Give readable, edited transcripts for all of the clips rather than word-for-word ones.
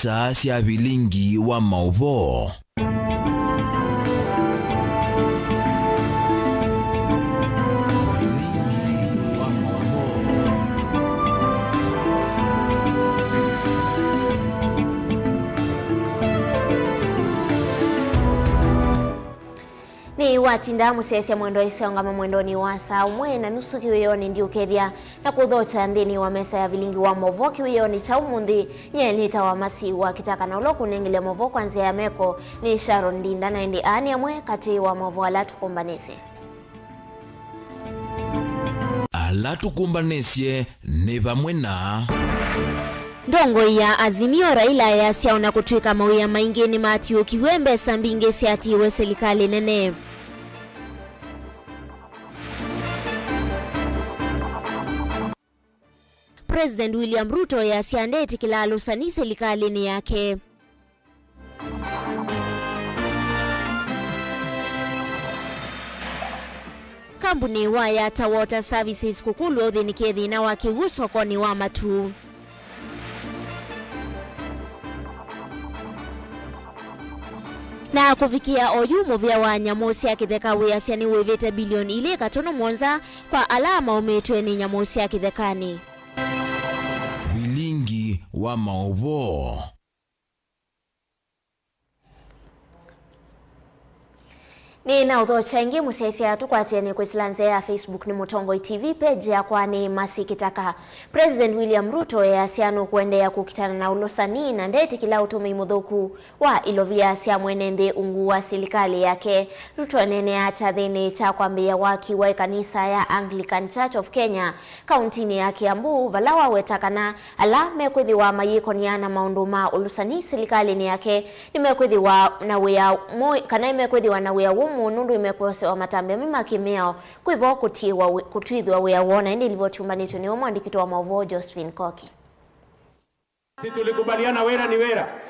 kanisa cia Vilingi wa Mauvoo. Ni watinda musese mwendo isongama mwendoni wa saa umwe na nusu kiwiyoni ndi ukethia na kuthocha nthini wa mesa ya Vilingi wa Mauvoo kiwiyoni cha umuthi nyenita wa masi wa kitaka na uloku nengile Mauvoo kwanzia ya meko ni Sharon Ndinda na ndi ani amwe kati wa Mauvoo alatukumbanisi. Alatukumbanisye ni vamwe na ndongo ya Azimio Raila ya siaona kutwika mawia maingi ni Matthew Kiwembe sambinge siatiwe serikali nene. President William Ruto ya siandeti kila alusani serikali ni yake. Kampuni wa Yata Water Services kukulu uthinikithi na wakiuso koni wa matu. Na kufikia oyumu vya wanyamusi ya kitheka wia siani wevete bilioni ile katono mwanza kwa alama umetwe ni nyamusi ya kithekani. Vilingi wa Mauvoo. Ni na udhocha ingi musesi ya tukwatieni kwisilanze ya Facebook ni Mutongoi TV page ya kwani masi kitaka. President William Ruto ya siano kuendea kukitana na ulosani na ndeti kila utumi mudhoku wa ilovia siya mwenende ungu wa serikali yake. Ruto nene acha dhene cha kwambia waki wa kanisa ya Anglican Church of Kenya kauntini ya Kiambu valawa wetakana ala mekwethi wa mayiko niana maunduma ulusani serikali ni yake nimekwethi wa na wea kana imekwethi wa na wea nundu imekose wa matambe mima kimeo kuivo kutwithwa wea wona indi ilivyochumbanito ni mwandikito wa Mauvoo Josephine Koki. Si tulikubaliana wera ni wera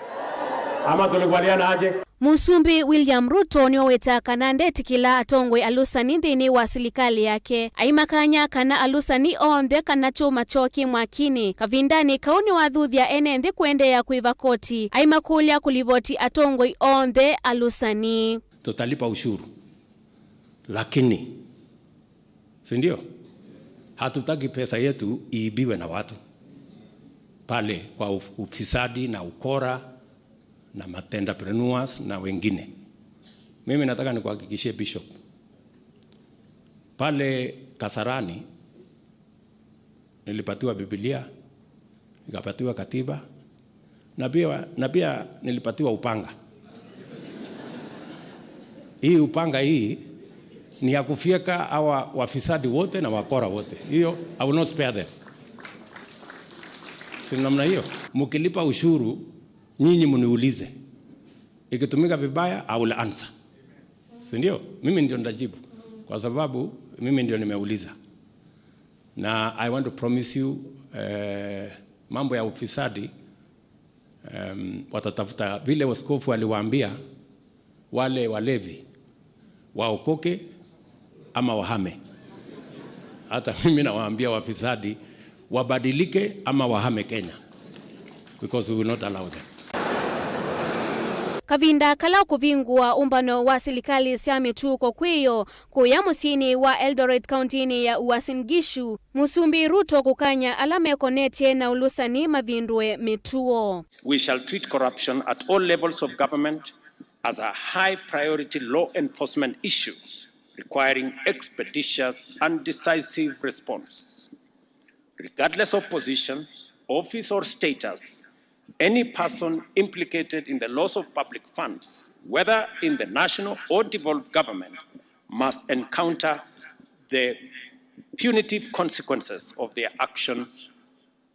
ama tulikubaliana aje? Musumbi William Ruto ni waweta kana ndeti kila atongwe alusani nthini wa serikali yake aimakanya kana alusani onthe kana chuma choki mwakini kavindani kauni wa thuthia ene nthi kuendea kuiva koti aimakulia kulivoti atongwe onthe alusani. Tutalipa ushuru, lakini sindio, hatutaki pesa yetu iibiwe na watu pale kwa ufisadi na ukora na matendapreneurs na wengine. Mimi nataka nikuhakikishie Bishop, pale Kasarani nilipatiwa Biblia, nikapatiwa katiba na pia nilipatiwa upanga. Hii upanga hii ni ya kufieka hawa wafisadi wote na wakora wote. Hiyo I will not spare them. Si namna hiyo. Mkilipa ushuru nyinyi mniulize. Ikitumika vibaya I will answer. Si ndio? Mimi ndio ndajibu kwa sababu mimi ndio nimeuliza. Na I want to promise you mambo ya ufisadi watatafuta vile waskofu waliwaambia wale walevi waokoke ama wahame. Hata mimi nawaambia wafisadi wabadilike ama wahame Kenya, because we will not allow them. Kavinda kala kuvingua umbano wa serikali cia mituko kwiyo kuya musini wa Eldoret County ya Uasin Gishu Musumbi Ruto kukanya alame konetie na ulusani mavindwe mituo. We shall treat corruption at all levels of government as a high priority law enforcement issue requiring expeditious and decisive response. Regardless of position, office or status, any person implicated in the loss of public funds, whether in the national or devolved government, must encounter the punitive consequences of their action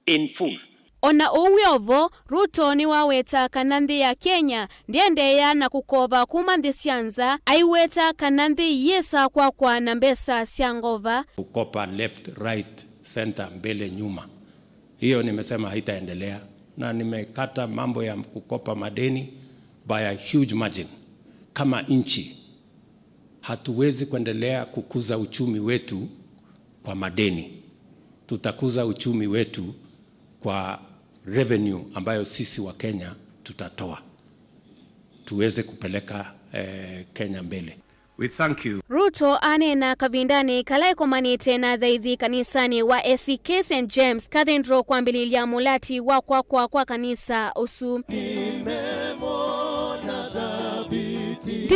in full. Ona uwiovo, Ruto ni waweta kananthi ya Kenya, ndiendeya na kukova kumanthi sianza, aiweta kananthi yesa kwa na mbesa siangova. Kukopa left, right, center, mbele, nyuma. Hiyo nimesema haitaendelea. Na nimekata mambo ya kukopa madeni by a huge margin. Kama nchi, hatuwezi kuendelea kukuza uchumi wetu kwa madeni. Tutakuza uchumi wetu kwa revenue ambayo sisi wa Kenya tutatoa tuweze kupeleka Kenya mbele. We thank you. Ruto anena kavindani kalaikomanite na dhaithi kanisani wa ACK St. James Cathedral kwambililia mulati wa kwa kanisa usu.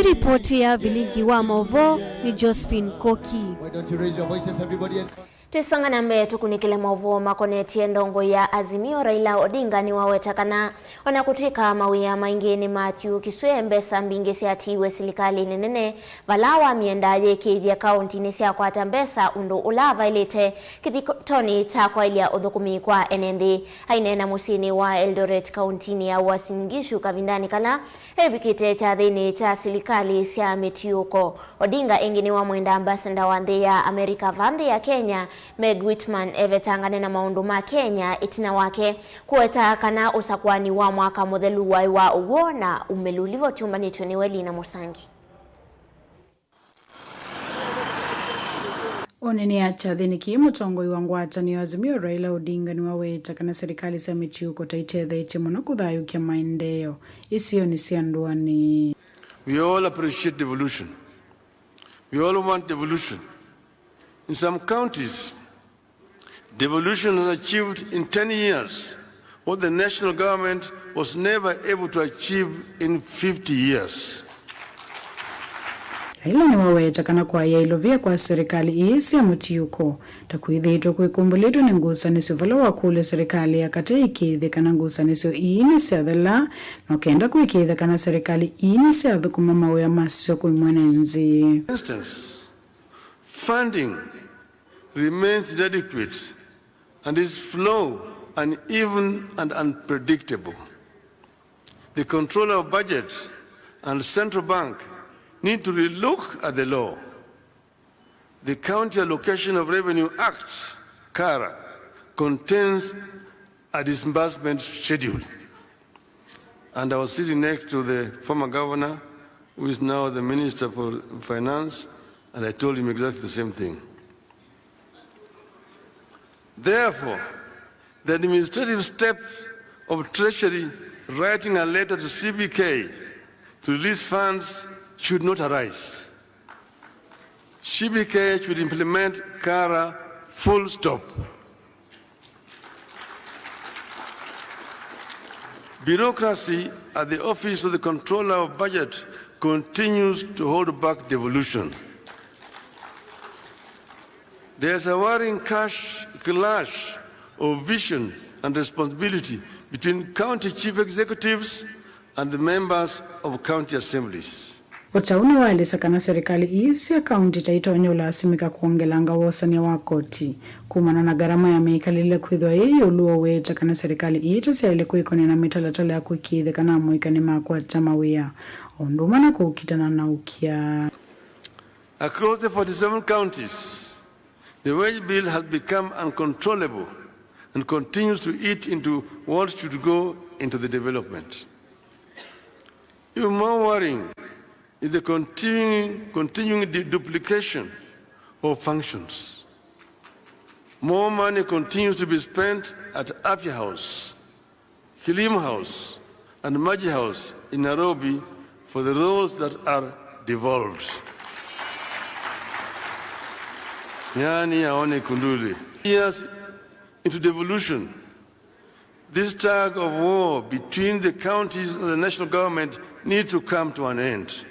Ripoti ya Vilingi wa Mauvoo ni Josephine Koki. Why don't you raise your voices everybody? Tuisonga na mbele tukunikile Mauvoo makoneti ndongo ya Azimio Raila Odinga ni wawetakana onakutwika mawia maingeni Matthew Kiswembe sambingesi atiwe serikali nenene valawa miendaje kivya kaunti nisia kwa tambesa undo ulava ilete kithitoni takwa ilia udhukumi kwa NND hainena musini wa Eldoret kaunti ya Uasin Gishu kavindani kana hebikite cha dhini cha serikali sia metiuko. Odinga engini wa mwenda ambassador wa ya Amerika vande ya Kenya Meg Whitman evetangane na maunduma Kenya itina wake kuweta kana usakwani wa mwaka modelu wa uwona umelulivo chumbani choniweli na Musangi. Oneni acha thini ki mutongoi wa ngwatanio Azimio Raila Odinga ni waweta kana serikali sa michiuko taitethete muno kuthayukia maendeleo isio ni cianduani. We all appreciate devolution. We all want devolution. In some counties, devolution has achieved in 10 years what the national government was never able to achieve in 50 years. Raila ni waweta kana kwa yailovia kwa serikali isi ya mutiuko. Takuithitwa kuikumbulitwa ni ngusanisi vala wakule serikali ya kate ikithi kana ngusanisi iini siathela na kenda kuikithi kana serikali iini siathu kumama ya masio kuimwenenzi. Instance, funding remains inadequate and its flow uneven and unpredictable. The controller of budget and central bank need to relook at the law. The County Allocation of Revenue Act, KARA, contains a disbursement schedule. And I was sitting next to the former governor, who is now the Minister for Finance, and I told him exactly the same thing. Therefore, the administrative step of Treasury writing a letter to CBK to release funds should not arise. CBK should implement KARA full stop. Bureaucracy at the Office of the Controller of Budget continues to hold back devolution. There's a worrying clash of vision and responsibility between county chief executives and the members of county assemblies. Watauna waeleza kana serikali isi ya kaunti taitonya ulasimika kuongelanga wosania wa koti. Kumana na gharama ya meikalile kuidhwa iyo uluo weta kana serikali ita siya ile kuikone na mitalatala ya kuikithe kana muikani makwa tamawia. Ondumana kukitana na ukia. Across the 47 counties, the wage bill has become uncontrollable and continues to eat into what should go into the development. Even more worrying is the continuing duplication of functions. More money continues to be spent at Afya House, Kilim House, and Maji House in Nairobi for the roles that are devolved. Yani aone kunduli. Years into devolution, this tug of war between the counties and the national government needs to come to an end.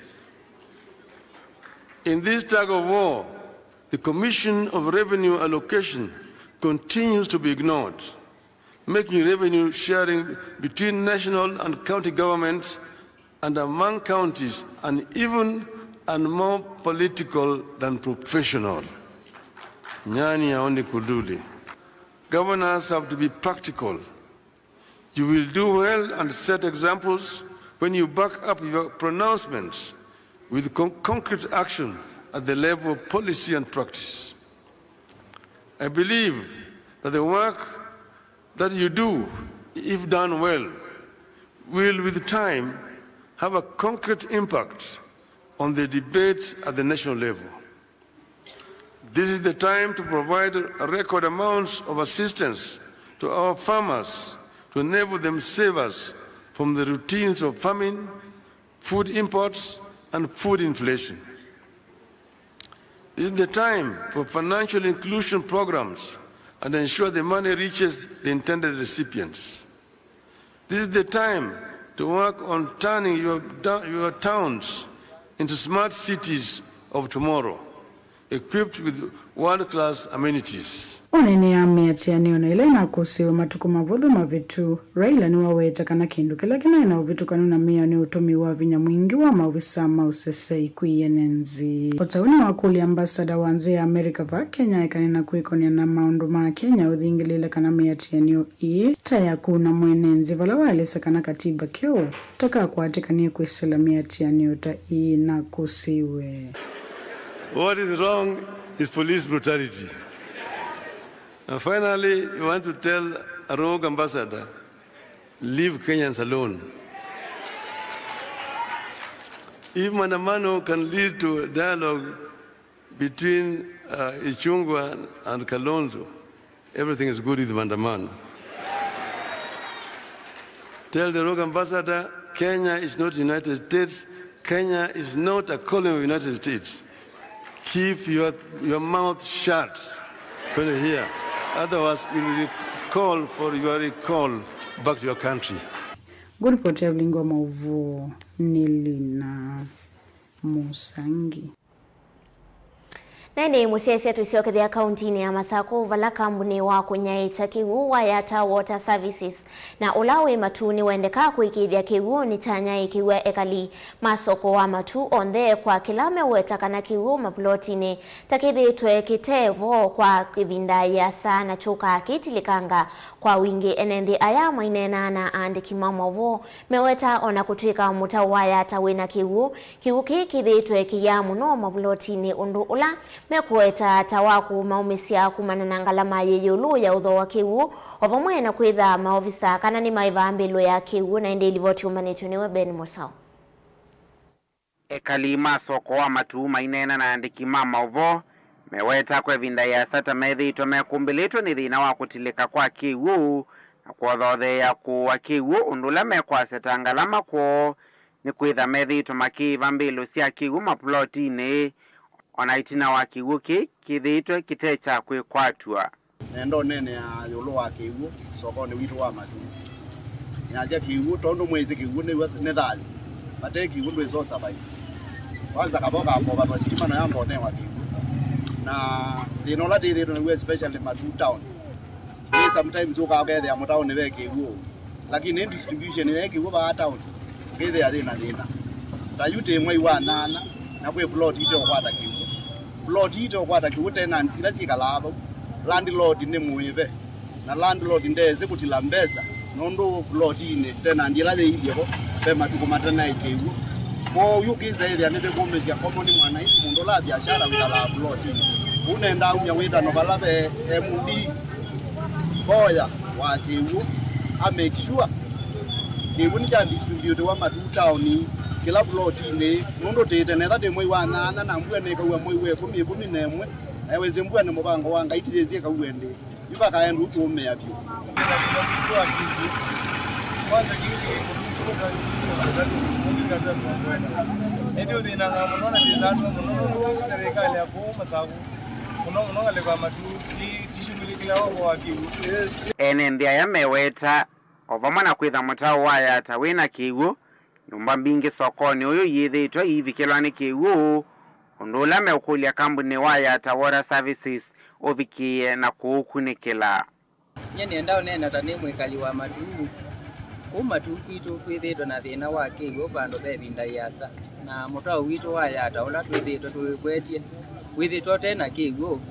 In this tug of war, the Commission of Revenue Allocation continues to be ignored, making revenue sharing between national and county governments and among counties uneven and more political than professional. Nyani aone kuduli. Governors have to be practical. You will do well and set examples when you back up your pronouncements with concrete action at the level of policy and practice. I believe that the work that you do, if done well, will with time have a concrete impact on the debate at the national level. This is the time to provide record amounts of assistance to our farmers to enable them save us from the routines of famine, food imports, and food inflation. This is the time for financial inclusion programs and ensure the money reaches the intended recipients. This is the time to work on turning your towns into smart cities of tomorrow, equipped with world-class amenities. Onene ameatiania na ile na kusiwa matuko mavuthu mavitu Raila ni waweta kana kindu kila kina ina uvitu kanuna mea ni utumi wa vinya mwingi wa mauvisa mausese ikuienenzi. Otauni wakuli ambasada wanze ya Amerika va Kenya ikanina kuikonia na maundu maa Kenya uthingilile kana meatianio taya kuna mwenenzi vala waelesa kana katiba keo taka kuatika niye kuisela meatianio ta na kusiwe. What is wrong is police brutality. And finally, we want to tell a rogue ambassador, leave Kenyans alone. If Mandamano can lead to a dialogue between Ichungwa and Kalonzo, everything is good with Mandamano. Tell the rogue ambassador, Kenya is not the United States. Kenya is not a colony of the United States. Keep your mouth shut when you hear. Otherwise, we will call for your recall back to your country. Good pote Vilingi wa Mauvoo Nilina Musangi. Nene musese tusiokethia kauntini ya Masako vala kambuni wa kunyaita kiwu wa Yata Water Services na ulawe matuni wendeka kuikithia kiwu ni tanya ikiwe ekali masoko wa matu ondhe kwa kilame wetakana kiwu maplotini takithitwe kitevo kwa kivinda ya sana chuka kitilikanga kwa wingi enendi aya mainenana andi kimamavo meweta ona kutrika muta wa Yata wina kiwu kithitwe kiyamu no maplotini undu ula mekueta tawaku maumisia kumana ngalama yeyulu ya udho wa kiwu ovamwe na kwitha maofisa kana ni maivambilo ya kiwu na indi ilivoti umanituniwe Ben Musao. Ekali masoko wa matu mainena na andiki Mauvoo meweta kwe vinda ya sata methi itomekumbilitwe ni thina wa kutilika kwa kiwu na kuothothe ya kuwa kiwu undula mekwa setangalama kwa ni kwitha methi itomakivambilo sia kiwu maplotini ona itina wa kiwu kithitwe kitecha kwikwatua nendo nene ya yolo wa kiwu soko ni witu wa matu inasia kiwu tondo mwezi kiwu ne thali bate kiwu ndo zo sabai kwanza kaboka hapo baba sitima na yambo ne wa kiwu na dinola dire no especially matu town sometimes ukagethe ya town ne kiwu lakini in distribution ne kiwu ba town gethe ya dina tayute mwai wa nana na kwe plot ito kwata kiwu plot ito kwata kiwu tena nsila sikalabo landlord ne muive na landlord ndeze kuti lambeza nondo plot ine tena ndila le ibyo be matuko matana ikiwu ko yukiza ile anebe komezi ya common mwana isi mundo la biashara witala plot unenda umya wita no balabe MD boya wa kiwu a make sure kiwu ni ja distribute wa matu town kila plot ine nondo tete netha de moi wa nana na mbwe ne kawa moi we 10 aweze mbwa ne mubango wanga itizezie kawende iba kaenda utume yapyo kwanza kiki ndio dina ngamona dizatu mnono serikali hapo masaku mnono ale kwa matu tishumulikila wa kiwu ene ndia yameweta ovamana kwitha mutao wa Yata wina kiwu nyumba mbingi sokoni uyu yithitwa ivikilwani kiwu undula meukulia kambuni wa Yata Water Services ovikie na kuukunikila nyene ndao nena tani mwikali wa matu kumatu kwitu twithitwa na thina wa kiwu bando bevinda yasa na mutao witu wa Yata ula twithitwa twikwetie withitwa tena kiwu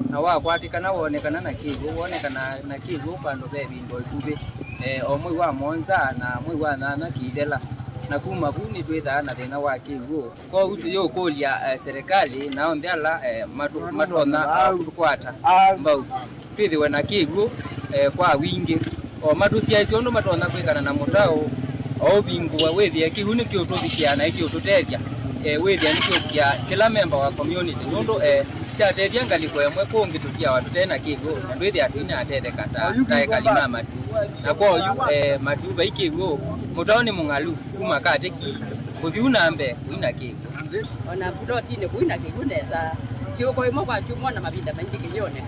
na wakwatikana wonekana na kiwu wonekana na kiwu bando bevindo ikuve omwe wa monza na mwe wa nana kidela na kuma kuni twitha na thina wa kiwu ko utu yo kulia serikali na ondela matona kukwata mbau twithiwe na kiwu kwa wingi o matusia icio ndo matona kwikana na mutao o bingu wa wethia kihuni kiututhia na ikiututethia wethia nikio kia kila member wa community ndo cha tethia ngaliko yamwe kungi tutia watu tena kigo ndwithi atwina atete kata tae kalima matu na kwa yu matu ba ikigo mutoni mungalu kuma kate kuthiuna mbe kuina kigo ona protine kuina kigo neza kioko imo kwa chumwa na mabinda mangi kinyone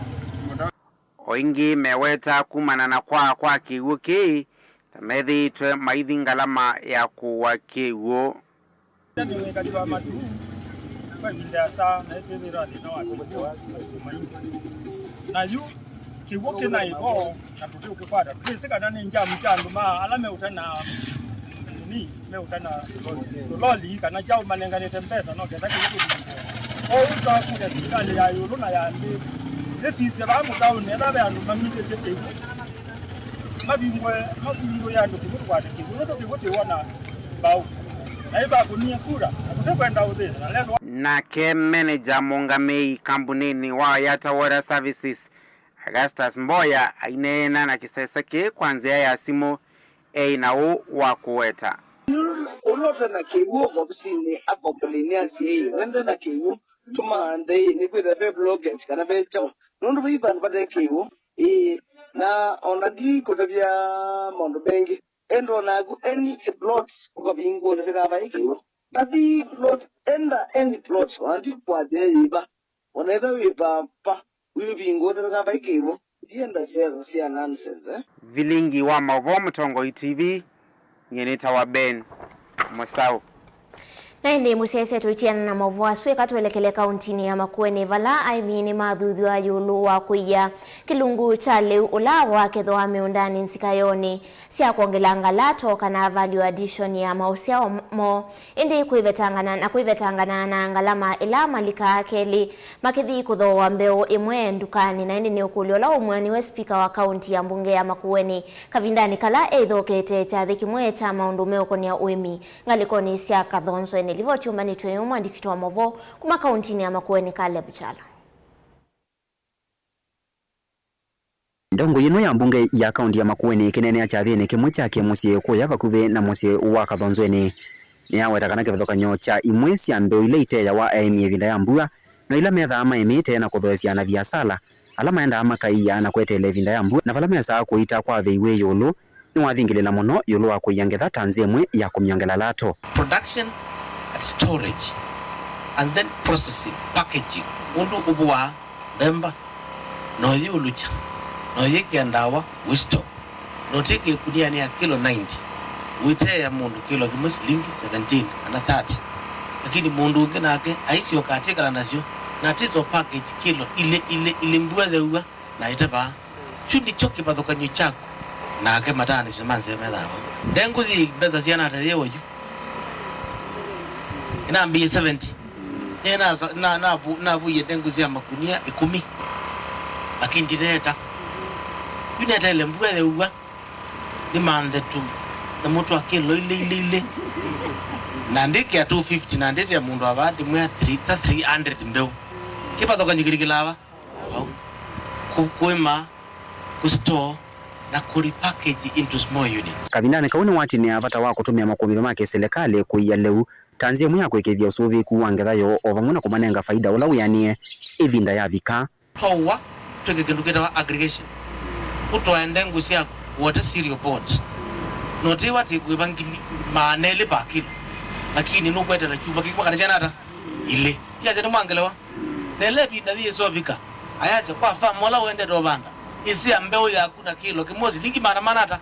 oingi meweta kumana na kwa kigo ki tamethi twe maithi ngalama ya kuwa kigo ni kaliwa matu kwa binda sa na tevira na watu na yu kiwoke na ibo na tuvuke kwada kisika nani njia mchandu ma alame utana ni me utana loli kana jao manengane tempesa no kesa kitu o uta kuja sikali ya yulu na ya ndi lesi seba mutao ne na bandu mamite tete mabingo ya ndu kwada kiwoke to kiwote wana bau aiba kunia kura kutakwenda udhe na ke manager Mongamei kampuni wa Yata Water Services Augustus Mboya ainena na kisesa ke kwanzia ya simo na wa kuweta ulote na kiwo obsini akopolinia si wende na kiwo tuma ande ni kwenda be bloggers kana be chao nundu biban bade kiwo na onadi kodabia mondo bengi endo na any plots ko bingo le ka kiwo tadi plot enda any plots wanti kwa de iba oneda wipa pa bingo le ka kiwo dienda sia nonsense Vilingi wa Mauvoo Mtongo TV nyeneta wa Ben Musau na ndi musese tuitiana na Mauvoo aswe katuelekele kauntini ya Makueni vala aimini mathuthu wa yulu wa kuia kilungu cha leu ula wa ketho wa miundani nsikayoni sia kuongelanga lato kana value addition ya mausia mo indi kuivetangana na ngalama ila malika akeli makithi kutho wa mbeo imwe ndukani na indi ni ukuliola umwani we speaker wa kaunti ya mbunge ya Makueni kavindani kala eithokete cha thikimwe cha maundu meokonia uimi ngalikoni sia kathonso nilivo chumbani twenye mwandikiti wa Mauvoo kuma kauntini ya Makueni Caleb Chala. Ndongo yino ya mbunge ya kaunti ya Makueni kinene cha thini kimwe chake musie kuya vakuve na musie wa kathonzweni ni awetakana kivathokanyo cha imwe cia mbeu ile iteya wa aimi evinda ya mbua na ila metha ama emite na kuthoesia na biasala ala maenda amakaiya na kwetele evinda ya mbua na vala mesa kuita kwa veiwe yulu ni wathingilila muno yulu wa kuyangetha tanzemwe ya kumyangela lato production and storage and then processing packaging undu ubwa bemba no yulucha no yeke ndawa wisto no tike kunia ni kilo 90 wite ya mundu kilo kimus linki 17 kana 30 lakini mundu ngenake aisi okatika la nasio na tizo package kilo ile mbwele uwa na itaba chundi choki pathokanyo chako na ake matani shimanze medha dengu di beza siana atayewo ju ina mbi 70 na buye dengu sia makunia 10 lakini dineta yuneta ile mbwele uwa ni mande tu na mtu akilo ile na ndike ya 250 na ndike ya mundu abadi mwa 300 mbeu kipa toka nyikilikilawa kukwema kustore na kuripackage into small units. Kavindani kauni wati ni avata wa kutumia makumbi make serikali kuiya leu tanzia muya kwekethia usuvi kuwangetha yo ovamuna kumanenga faida ula uyanie evinda ya vika towa tweke kinduketa wa aggregation utoende ngusia water cereal board noti wati kuibangili manele pa kilo lakini nukweta na chupa kikwa kanisiana hata ile kiaze ni mwangelewa nele vinda vie so vika ayaze kwa famu wala uende dobanda isi ambeo ya kuna kilo kimozi liki mana hata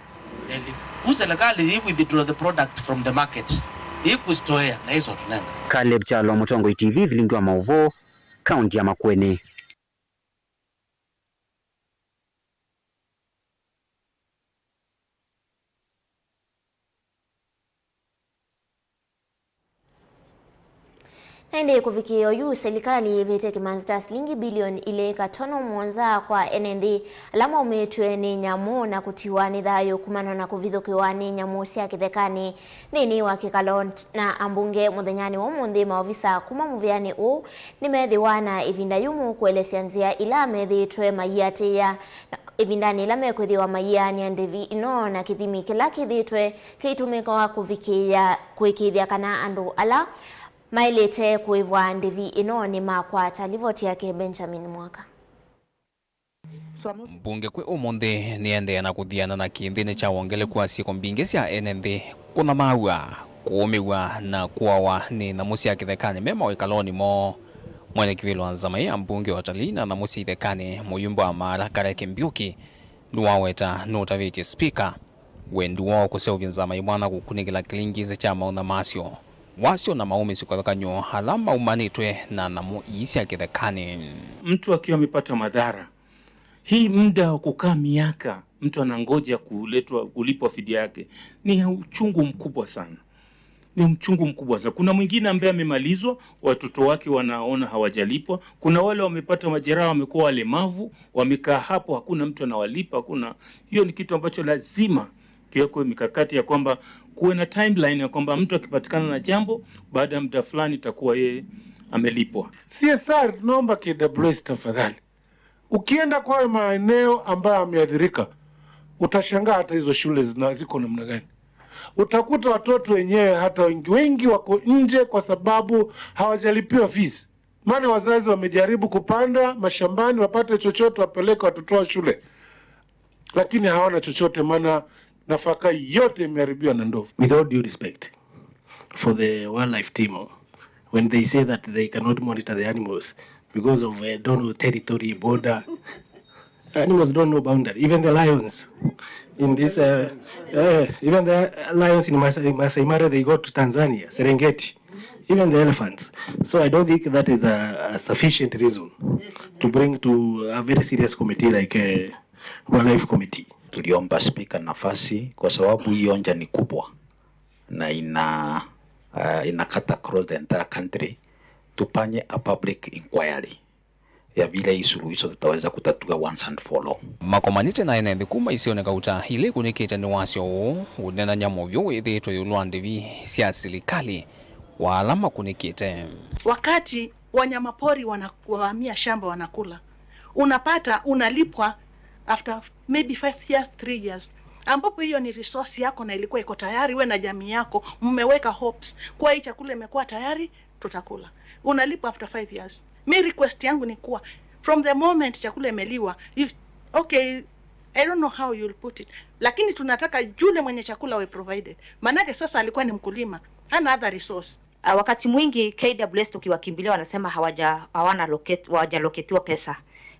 nele uselekali withdraw the product from the market ikustoea na hizo tunenga. Caleb Chalo, Mtongo TV, Vilingi wa Mauvoo, kaunti ya Makueni. Nende kufikio yu serikali vete kimanzita shilingi bilioni ile katono mwanza kwa NND alama umetwe ni nyamu na kutiwa ni dhayo kumana na kuvidhukiwa ni nyamu siya kithekani nini wakikalon na ambunge muthenyani wa mundi maovisa kuma muviani u ni medhiwana ivinda yumu kuelesianzia ila medhitwe mayate ya ivindani ila mekwithiwa mayani andevi ino na kithimi kila kithitwe kiitumika wa kuvikithia kana andu ala mailete kuivwa ndivi ino ni makwata livoti yake Benjamin Mwaka. Mbunge kwe umonde niende na kuthiana na kinthini cha wongele kwa siku mbingi cia NND kuna maua kuumiwa na kuawa ni namusi ya kithekani mema wikaloni mo mwene kivilo nzama ya mbunge wa Talina na namusi ithekani muyumbo wa mara Kareke Mbiuki nuwaweta nutaviti speaker wendu wao kuseuvi nzama imwana kukunikila kilingizi cha mauna masio wasio na maumi sikothakanyo halama umanitwe na namu isi ya kithekani. Mtu akiwa amepata madhara, hii muda wa kukaa miaka mtu anangoja kulipwa fidia yake ni uchungu mkubwa sana. Ni mchungu mkubwa sana. Kuna mwingine ambaye amemalizwa, watoto wake wanaona hawajalipwa. Kuna wale wamepata majeraha, wamekuwa walemavu, wamekaa hapo, hakuna mtu anawalipa, hakuna. Hiyo ni kitu ambacho lazima kiwekwe mikakati ya kwamba kuwe na timeline ya kwamba mtu akipatikana na jambo baada ya muda fulani itakuwa yeye amelipwa. CSR naomba KWS tafadhali. Ukienda kwa maeneo ambayo yameathirika, utashangaa hata hizo shule ziko namna gani. Utakuta watoto wenyewe hata wengi wako nje kwa sababu hawajalipiwa fees. Maana wazazi wamejaribu kupanda mashambani wapate chochote wapeleke watoto wa shule, lakini hawana chochote maana nafaka yote imeharibiwa na ndovu. With all due respect for the wildlife team, when they say that they cannot monitor the animals because of don't know territory, border, animals don't know boundary. Even the lions in this, even the lions in Masai Mara, they go to Tanzania, Serengeti, even the elephants. So I don't think that is a sufficient reason to bring to a very serious committee like a wildlife committee. Tuliomba speaker nafasi kwa sababu hiyo nja ni kubwa na inakata across the entire country. Tupanye a public inquiry ya vile hii suluhisho tutaweza kutatua once and for all. Makomanite na ene bikuma isioneka uta hile kunikita ni wasio unena nyamovyo withitwe yulwandivi sia serikali wa alama kunikite. Wakati wanyamapori wanakuhamia shamba wanakula, unapata unalipwa after maybe 5 years, 3 years, ambapo hiyo ni resource yako na ilikuwa iko tayari, we na jamii yako mmeweka hopes kwa hii chakula imekuwa tayari tutakula. Unalipwa after 5 years. Mi request yangu ni kuwa from the moment chakula imeliwa, okay, I don't know how you'll put it, lakini tunataka yule mwenye chakula we provided. Manake sasa alikuwa ni mkulima, hana other resource. Wakati mwingi KWS tukiwakimbilia wanasema hawajaloketiwa pesa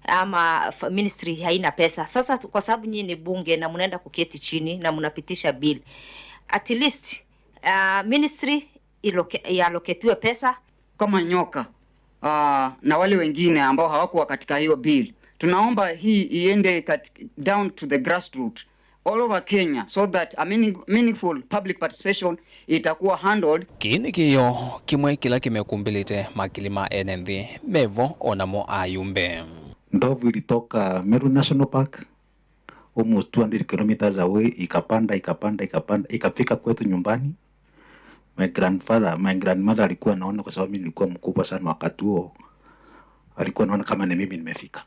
ama ministry haina pesa. Sasa kwa sababu nyinyi ni bunge na mnaenda kuketi chini na mnapitisha bill, at least ministry aloketiwe pesa kama nyoka na wale wengine ambao hawakuwa katika hiyo bill. Tunaomba hii iende down to the grassroots all over Kenya so that a meaningful public participation itakuwa handled. Kini kiyo kimwe kila kimekumbilite makilima NND mevo onamo ayumbe. Ndovu ilitoka Meru National Park almost 200 kilometers away, ikapanda ikafika kwetu nyumbani. My grandmother alikuwa naona kwa sababu mimi nilikuwa mkubwa sana wakati huo. Alikuwa naona kama ni mimi nimefika.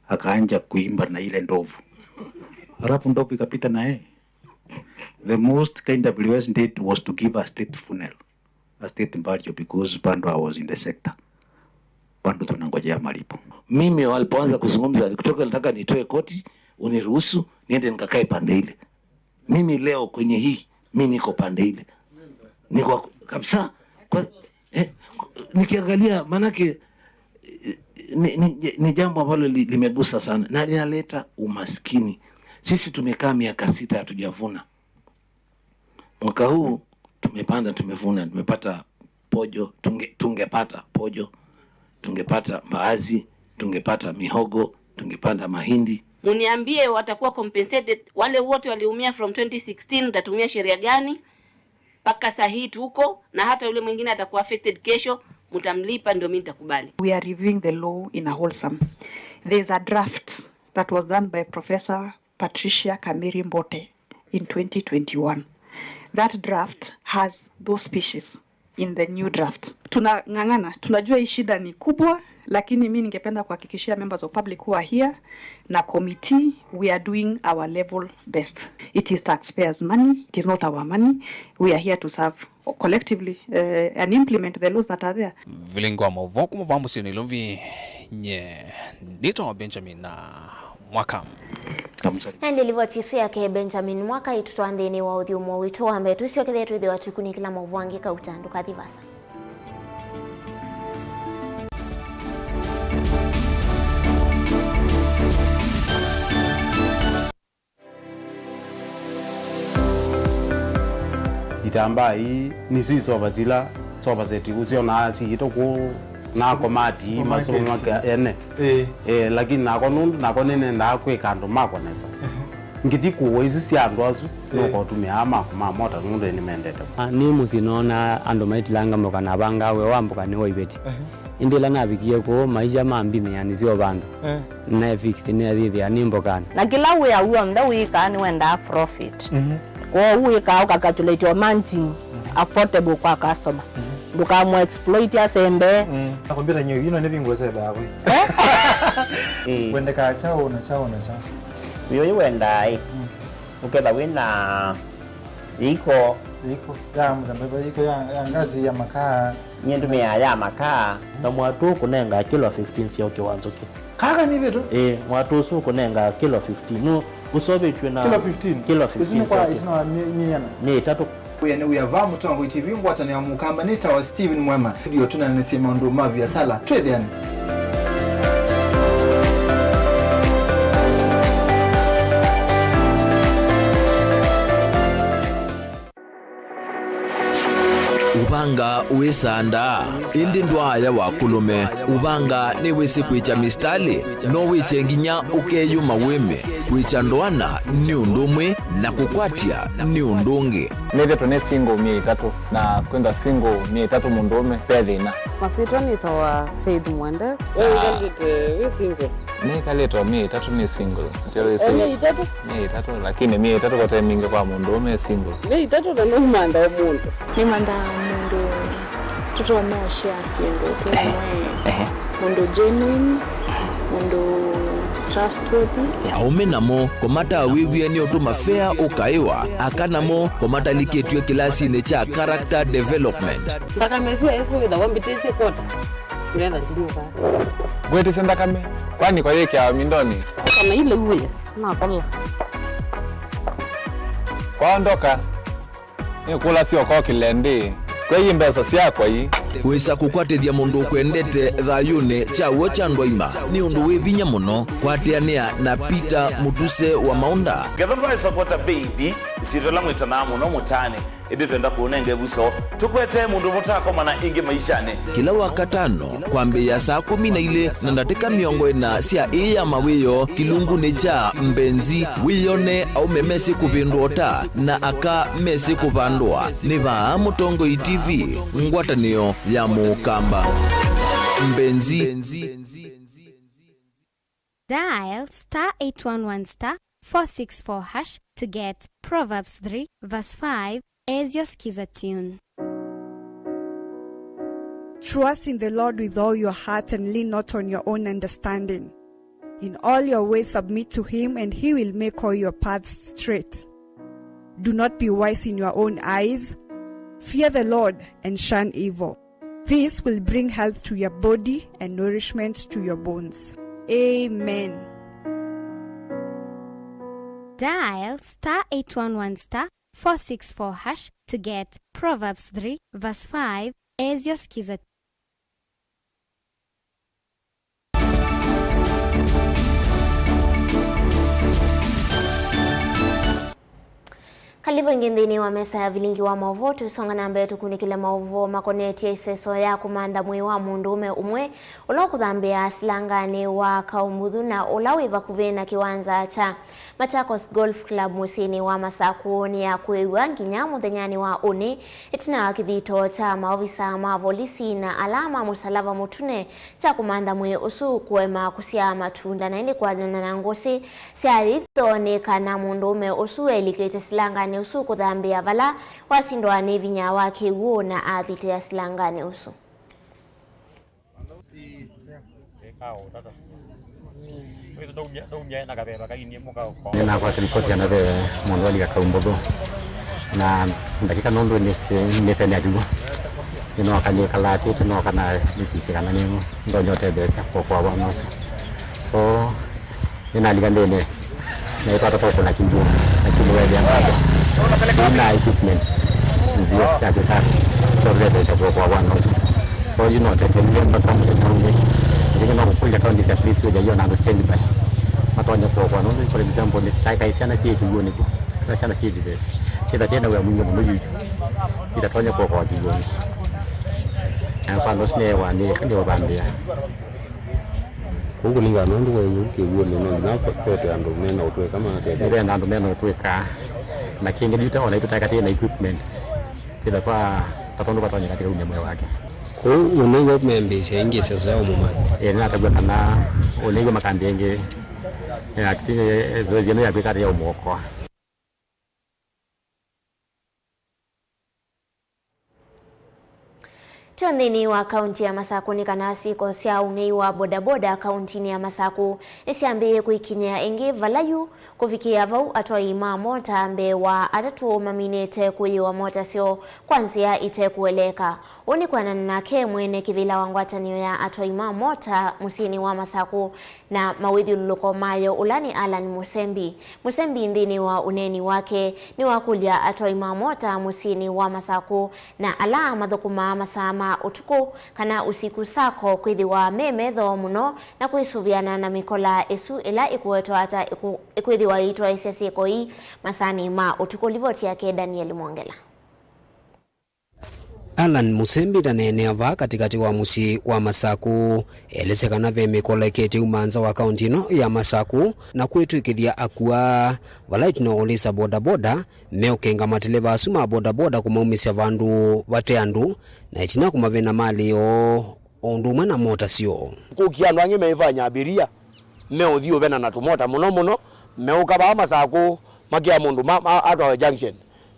Akaanza kuimba na ile ndovu. Alafu ndovu ikapita na yeye. The most KWS did was to give a state funeral, a state burial, because bado I was in the sector. Bado tunangojea malipo. Mimi walipoanza kuzungumza kutoka nataka nitoe koti, uniruhusu niende nikakae pande ile. Mimi leo kwenye hii, mimi niko pande ile. Niko kabisa nikiangalia manake ni jambo ambalo limegusa sana na linaleta umaskini. Sisi tumekaa miaka 6 hatujavuna. Mwaka huu tumepanda, tumevuna, tumepata pojo, tungepata pojo, tungepata mbaazi, tungepata mihogo, tungepanda mahindi. Muniambie watakuwa compensated wale wote waliumia from 2016, utatumia sheria gani? Paka sahi tuko na hata yule mwingine atakuwa affected kesho, mtamlipa ndio mimi nitakubali. We are reviewing the law in a wholesome. There is a draft that was done by Professor Patricia Kamiri Mbote in 2021. That draft has those species in the new draft. Tunang'ang'ana, tunajua hii shida ni kubwa, lakini mimi ningependa kuhakikishia members of public who are here na committee, we are doing our level best. It is taxpayers' money, it is not our money. We are here to serve collectively and implement the laws that are there. Vilingi wa Mauvoo kumuvambu sini lovi nye dito Benjamin na Mwaka. Ndi livotisi yake Benjamin Mwaka itutwandeni wa udhiumo wito ambaye tusio kithetu idhi watu kunikila Mauvoo angika utanduka dhivasa. Itamba hii ni sisi soba zeti usio na si itoko na komati masomo maka ene lakini nako nene ndakwe kando makonesa ngiti kuwe isu si andu asu no kotumia ama mota ngunde ni mendete ni musinona ando maitilanga mboka na banga we wamboka ni hoibeti indila nabikie ko maisha mambini yani sio bandu na fix ni adhithi ani mbokana na kila we awu nda we kan wenda profit ko we ka calculate your margin affordable kwa customer duka mo exploit ya sembe nakwambia nyewe yino nebingo seba hapo wenda ka chao na yo wenda ukeda wina iko ya mzambeba iko ya ngazi ya makaa nyendumia ya makaa na mwatu kunenga kilo 15 sio kiwanzo ki kaka ni vitu mwatu su kunenga kilo 15 no usobe tuna kilo 15 isina miana ni tatu uyava mutongo TV ngwatani ya mukamba nita wa Steven Mwema ndio tunanasema ndo mavi ya sala twediani ubanga uisanda indi ndwaya wakulume ubanga ni wisi kwicha mistali no wichenginya ukeyuma wime kwicha ndwana ni undumwe na kukwatia ni undungi neve tone single 300 na kwenda single 300 mundume pedina masito nitoa Faith Mwende we single ni kaleto 300 ni single ndio single 300 lakini 300 kwa timing kwa mundume single 300 na numanda omuntu ni manda mundu tutoa share single kwa mundu genuine mundu trustworthy aume namo komata wiwie ni otuma fair ukaiwa akanamo komata liketwe kilasi ne cha character development mpaka mezo eso ida wambitese kota nenda ndinuka gwete senda kame kwani kwa yeke ya mindoni kama ile uwe na kola kwaondoka ni kula sio kwa kilende kwa hii mbesa siako hii wisa kukwatithia mundu kwendete thayune chawo cha ndwaima ni undu wivinya muno kwateanea na Peter Mutuse wa Maunda gavana supporta baby isitola mwitana muno mutane indi twenda kuonenge buso tukwete mundu mutako mana ingi maishane kila wakatano kwambia saa 12 na ndateka miongo ina sia iya mawiyo kilungu ni cha mbenzi wiyone au memesi kupindota na aka mesi kupandwa ni ba Mutongo TV ngwatanio ya mukamba mbenzi. Dial *811*464# to get Proverbs 3 verse 5 as your skiza tune. Trust in the Lord with all your heart and lean not on your own understanding. In all your ways submit to him and he will make all your paths straight. Do not be wise in your own eyes. Fear the Lord and shun evil. This will bring health to your body and nourishment to your bones. Amen. Dial *811*464# to get Proverbs 3 verse 5 as your skiza. Kalivo ngindini wa mesa ya Vilingi wa Mauvoo tusonga na mbetu kunikile Mauvoo makoneti ya iseso ya kumanda mwi wa mundume umwe ulokudhambia silangani wa kaumudhu na ulawiva kuvena kiwanza cha Machakos Golf Club musini wa masakuoni ya kuiwa nginya muthenyani wa uni itina wa kithito cha maovisa mavolisi na alama musalava mutune cha kumanda mwi usu kuema kusia matunda na ili kwa na ngosi siya ithoneka na mundume usu elikete silangani usu usu kuthambia vala wasindwa ni vinya wake uo na athite ya silangani usu. Nina kwa ripoti anave mwandwali ya Mauvoo na dakika nondo nese ni ajugo nino akali kalati tino kana nisisi kana nimo ndo nyote besa kwa noso so nina ligandele na ipata kwa na kindu na kindu wewe ambapo nina equipments zio sia kwa so besa kwa noso so you know that we are come to know ndio na kukuja kwa ndisa please wewe you understand by matonya kwa noso for example this like I sana si kigoni kwa sana si vile tena wewe mungu mmoja itatonya kwa kigoni kwa nosne wani ndio bambia huko linga ndo wewe kigoni na kwa ndo mena utwe kama ndio ndo mena utwe ka na kingi dita ona itutaka tena equipments kila kwa tatondo patonya katika unyama wake kwa unengo membesha ingi sasa au mama na tabia kana unengo makambi ingi akitini zoezi ya kwikata ya umoko. Chondini wa kaunti ya Masaku ni kanasi kosia ungei wa bodaboda kaunti ya Masaku isiambie kuikinya ingi valayu kufikia vau atoi mota ambe wa atatu maminete kuiwa mota sio kwanzia ite kueleka oni kwa nanake mwene kivila wangwatanio ya atoi mota musini wa Masaku na mawidhi luluko mayo ulani Alan Musembi ndini wa uneni wake ni wakulia atoi mota musini wa Masaku na ala madhukuma masama utuku kana usiku sako kwithiwa memetho muno na kwisuviana na mikola esu ila ikuweto hata ikwithiwa itwa isesieko hii masani ma utuku. Livoti yake Daniel Mwongela. Alan Musembi ndanene ava katikati wa musi wa Masaku elesekana ve mikola iketi umanza wa kaunti no ya Masaku na kwetu ikithia akua valaiti no olisa bodaboda meukenga mateleva asuma bodaboda kumaumisya vandu vate andu na itina kumavena mali o ondu mwana mota sio kukiandu angi meifanya abiria meuthio vena na tumota muno meukaba Masaku makia mundu atwa junction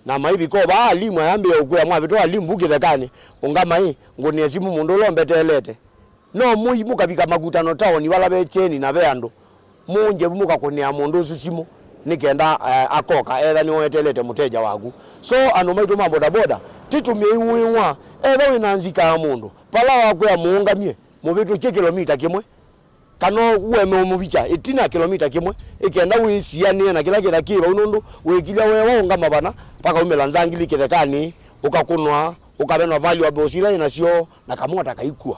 na maivi ko ba limu yambe okuya mwa vitoa limu kithekani ungama hii ngoni simu mundu lombetelete no muyi mukabika magutano town wala becheni na beando munje mukakonia mundu simu nikenda akoka etha ni wetelete muteja waku so anu maitu mambo boda titumie iwiwa etha winanzika mundu pala wako ya muungamie mubitu che kilomita kimwe kano uweme umubicha itina kilomita kimwe ikenda wisianie na kila kiba unundu wikilya wewe ungama bana paka umela nzangili kithekani ukakunwa ukabenwa value abosila inasio na kamota kaikua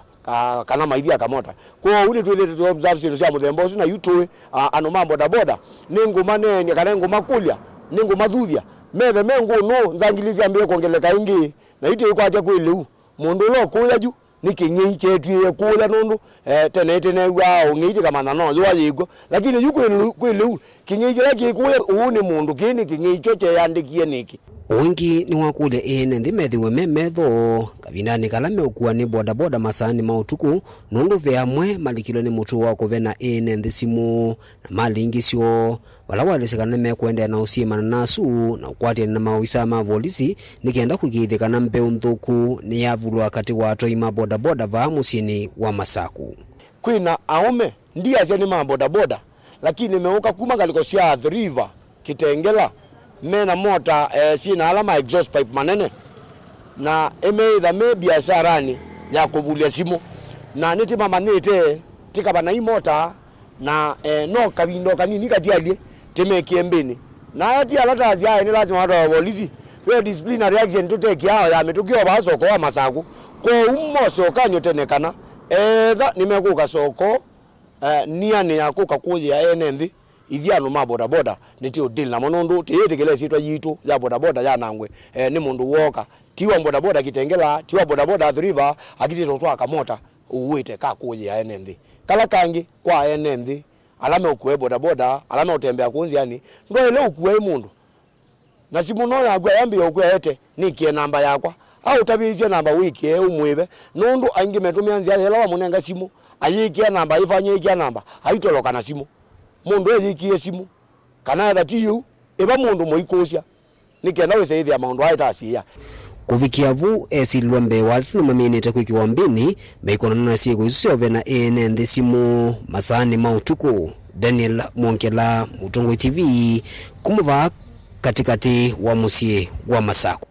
kana maithia kamota kwa uni twithite to observe cia muthembo na yutwe ano mambo boda ninguma nene kana nguma kulya ninguma thuthia methe mengu no nzangili cia mbie kongeleka ingi na ite ikwatia kwiliu mundu lo kuya ju nikinyi chetwie kula nundu tene wa ungiti kama no yo yigo lakini yuko kwiliu kinyi kila kikuya uuni mundu kini kinyi choche yandikie niki wengi ni wakule ene ndimethiwe memetho kavinani kala meukua ni bodaboda masani mautuku nundu veamwe malikilo ni mutu wa kuvena ene ndisimu na mali ingisio wala walesekana mekwendea na usiemana nasu na ukwatia na mawisa ma polisi nikienda kukithika na mbeu nthuku ni yavulwa kati wa atoi ma bodaboda va musini wa Masaku kwina aume ndia cia ni ma bodaboda lakini meuka kuma galiko cia the river Kitengela mena mota sina alama exhaust pipe manene na emeitha me biasharani ya kuvulia simu na niti mama nite tikabana hii mota na no kavindo kanini katialie temekie mbini na yati alata azia ni lazima watu wa polisi we disciplinary action to take yao ya metukio baso kwa Masaku kwa umoso kanyo tenekana etha nimekuka soko niane yakuka kuja enendi ithiano ma bodaboda nitio deal na monondu tiyetekele sitwa yitu ya bodaboda ya nangwe ni mundu woka tiwa bodaboda Kitengela tiwa bodaboda the river akitito twa kamota uwite ka kuja enendi kala kangi kwa enendi alama ukwe bodaboda alama utembea kunzi yani ndo ile ukwe mundu na simu no yagwa yambi ukwe ete nikie namba yakwa au tabizie namba wiki umwibe nundu aingi metumianzi ya hela wa munenga simu ayikia namba ifanye ikia namba aitoloka na simu mundu eyikie simu kana thatiyo eba mundu moikosia nikenda wisaidia maundu aitasia kuvikia vu esilwa mbe watu maminite kwikiwa mbini meikona na siku isiove na ene nthi simu masani mautuku. Daniel Mwonkela, Mutongo TV, kumuva katikati wa musie wa Masaku.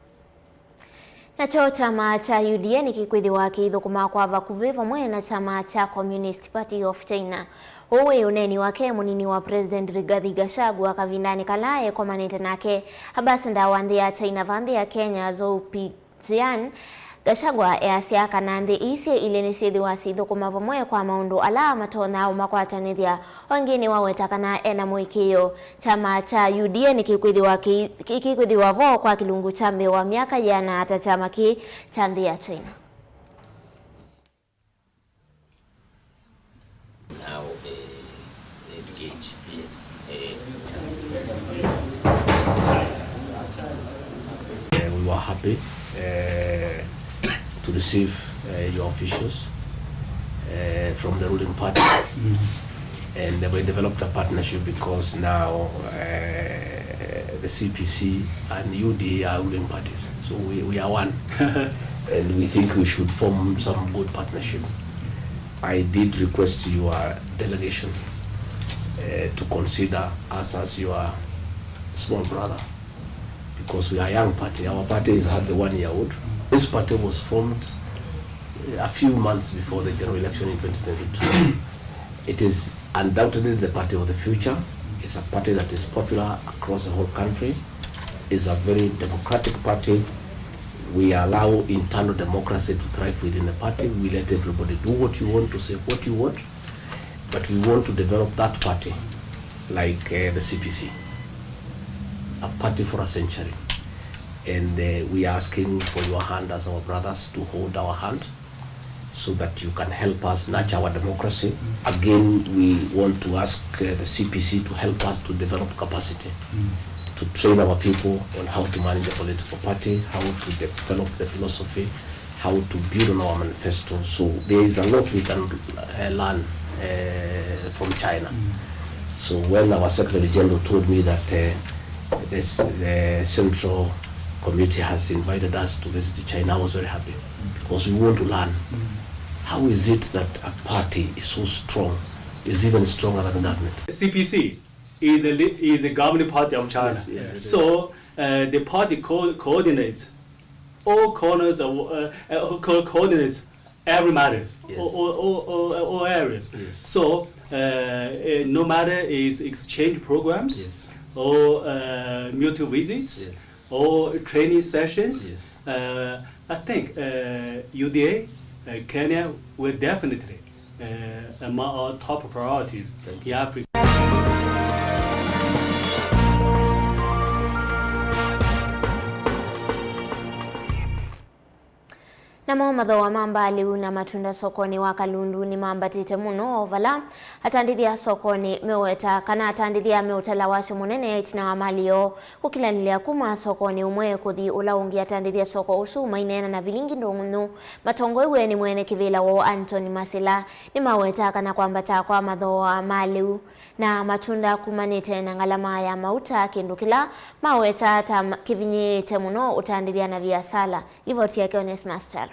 Nacho chama cha UDA nikikwithiwa kiithukuma kwa vakuvi vamwe na chama cha Communist Party of China. Uwe uneni wake munini wa President Rigathi Gachagua kavindani kalae kwa manete nake abasanda wandhi ya China vandhi ya Kenya Zopijian. Gachagua easia kana nthi isi ile nisithi wasithukuma vamwe kwa maundu ala matona umakwatanithia wengine waweta kana ena mwikio. Chama cha UDA nikikwithiwa vo kwa kilungu cha mbe wa miaka yana hata chama ki cha nthi ya China. We were happy to receive your officials from the ruling party, and we developed a partnership because now the CPC and UDA are ruling parties, so we are one, and we think we should form some good partnership. I did request your delegation to consider us as your small brother, because we are a young party. Our party is hardly 1 year old. This party was formed a few months before the general election in 2022. It is undoubtedly the party of the future. It's a party that is popular across the whole country. It's a very democratic party. We allow internal democracy to thrive within the party. We let everybody do what you want, to say what you want, but we want to develop that party like the CPC, a party for a century. And we are asking for your hand as our brothers to hold our hand so that you can help us nurture our democracy. Again, we want to ask the CPC to help us to develop capacity, to train our people on how to manage a political party, how to develop the philosophy, how to build on our manifesto. So there is a lot we can learn from China. So when our Secretary General told me that the Central Committee has invited us to visit China, I was very happy because we want to learn. How is it that a party is so strong, is even stronger than government? CPC is the governing party of China. Yes. So the party coordinates all corners of coordinates every matters, yes. all areas. Yes. So no matter is exchange programs, yes. or mutual visits, yes. or training sessions. Yes. I think UDA, Kenya will definitely among our top priorities in Africa. Na maomadho wa mambali una matunda sokoni wa Kalundu ni mambatite muno ovala atandithia sokoni meweta kana atandithia meutala washo munene itina wa malio kukilanilea kuma sokoni umwe kuthi ulaungi atandithia soko usu mainena na Vilingi ndongunu matongo iwe ni mwene kivila wa Anthony Masila ni maweta kana kwambata kwa madho wa maliu na matunda kumanite na ngalama ya mauta kindukila maweta kivinyite muno utandithia na viasala livoti yake Onesmus Charo.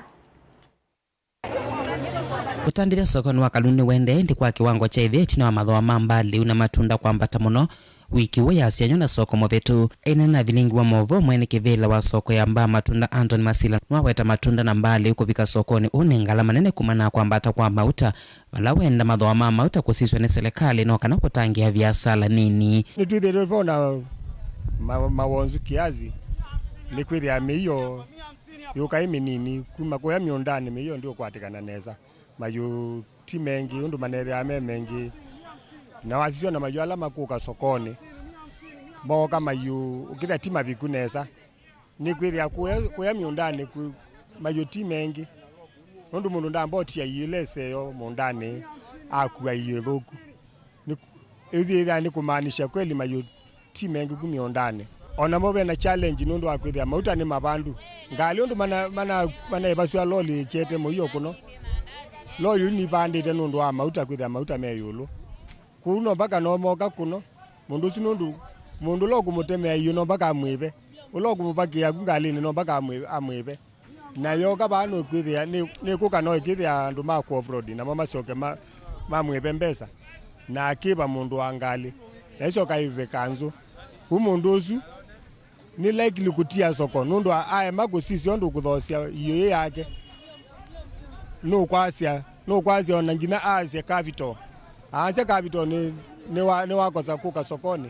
Utandithia sokoni wa Kalundu wende ndi kwa kiwango cha itheti na madhoa mambali una matunda kwambata muno wiki we yasianyo na soko movetu ena na Vilingi wa Mauvoo mwene kivila wa soko ya mba matunda Anthony Masila nwaweta matunda na mbali ukuvika sokoni unengala manene kumana kwambata kwa mauta wala wenda madhoa mauta kusiswa ni serikali no kana kutangia viasala nini nituithire bona mawonzu kiazi ni kwithia miyo yuka iminini kuma kwa miondani miyo ndio kwatikana neza mayu ti mengi undu manere ame mengi na wasio na mayu ala makuka sokoni boka mayu ukitha ti mabikuneza ni kwithia kwa miondani ku mayu ti mengi undu mundu ndamboti ya yilese yo mondani akua yethoku ni ithia ni kumaanisha kweli mayu ti mengi ku miondani ona mobe na challenge nundu akwithia mauta ni mabandu ngali undu mana ebaswa loli chete moyo kuno loli ni bandite nundu wa mauta kwithia mauta meyulu kuno mpaka no moka kuno mundu sinundu mundu lo kumutemea yuno mpaka mwibe uloku mubakia kungalini no baka amwebe na yoga bano kwithia ni kuka no ikithia andu ma ku offroad na mama soke mamwebe mbesa na akiba mundu angali na iso kaive kanzu umundu uzu ni likely kutia soko nundu aya magusisi ondu kuthosia iyo yake no kwasia ona ngina asia capital ni wakosa kuka sokoni.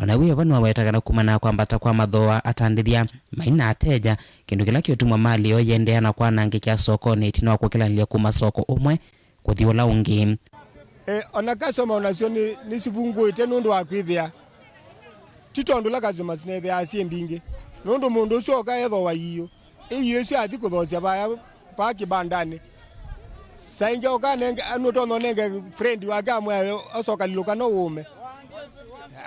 Ona wiyo vanu wawetagana kumana kwambata kwa mathoa atandithia maina ateja kindu kila kiotumwa mali yo yendeana kwa nangi kya sokoni itina kwa kila nilia kuma soko umwe kuthiola ungi. Ona kasoma onasio ni sibunguite nundu wakwithia titondo la kazima sinethe asie mbingi nundu mundu ucio okaetho wa iyo cio athi kuthocia pa kibandani sainja okanenge anutono nenge friend wake amwe osoka liluka no ume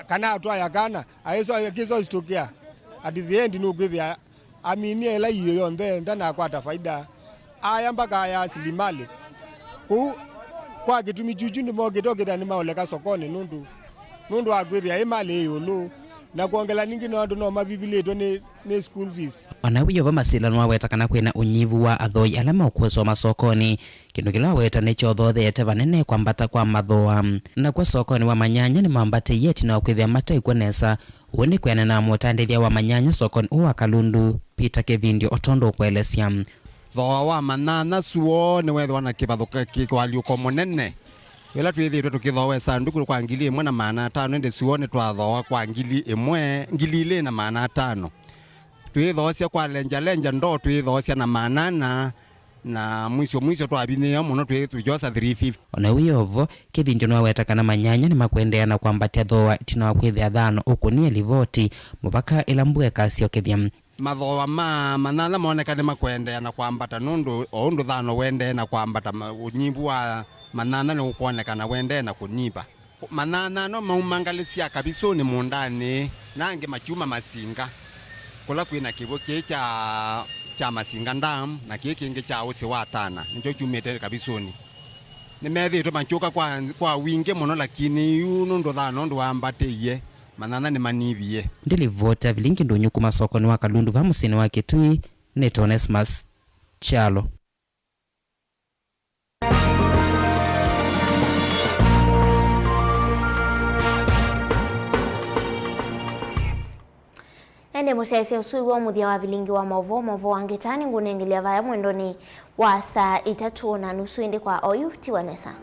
kana atwaya kana aiso kiso stukia at the end no kwithia amini ela iyo yonthe ndana akwata faida aya mpaka aya asilimali kwa gitumi juju ni mo gitokitha ni maoleka sokoni nundu akwithia imali yulu na kuongela ningi no andu no mabibileto ni school fees. Ona wiyo vamasila wawetakana kwina unyivu wa athoi alama ukweso masokoni kindu kila weta nicho thothete vanene kwambata kwa mathoa na kwa sokoni wa manyanya ni mambate yeti na ukwithia mata ikwenesa uone kwena na mutandithia wa manyanya sokoni uwa Kalundu Peter Kevindio otondo kwelesya thoa wa manana suo ni wethwa na kibathuka kikwaliuko munene wela twithitwe tukithoa sanduku kwa ngili 1.5 ende suone twathoa kwa ngili 2.5 twithocia kwa lenja ndo twithocia na manana na mwisho twabinia muno twijosa 350. Ona wiyovo Kevindio no wetakana manyanya ni makwendeana kwambatia thoa tina wakwithia thano ukunia livoti mubaka ilambue kasio kithia mathoa manana monekane makwendeana kwambata nundu oundu thano wende na kwambata unyimbu wa manana ni ukonekana wende na kunyiba manana no maumangalicia kabisoni mundani nange machuma masinga kula kwina kibo cha masinga ndam na kingi cha usi watana nicho chumete kabisoni nimethitwe machuka kwa wingi muno lakini yuno ndo thano ndo ambatiye manana ni manibie ndilivota Vilingi ndunyu kuma sokoni wa Kalundu vamusini wa Kitui Netonesmas Chalo. Ende musese usui wa muthia wa Vilingi wa Mauvoo wangetani ngunengelia vaya mwendoni wa saa 3:30 indi kwa oyu tiwanesa.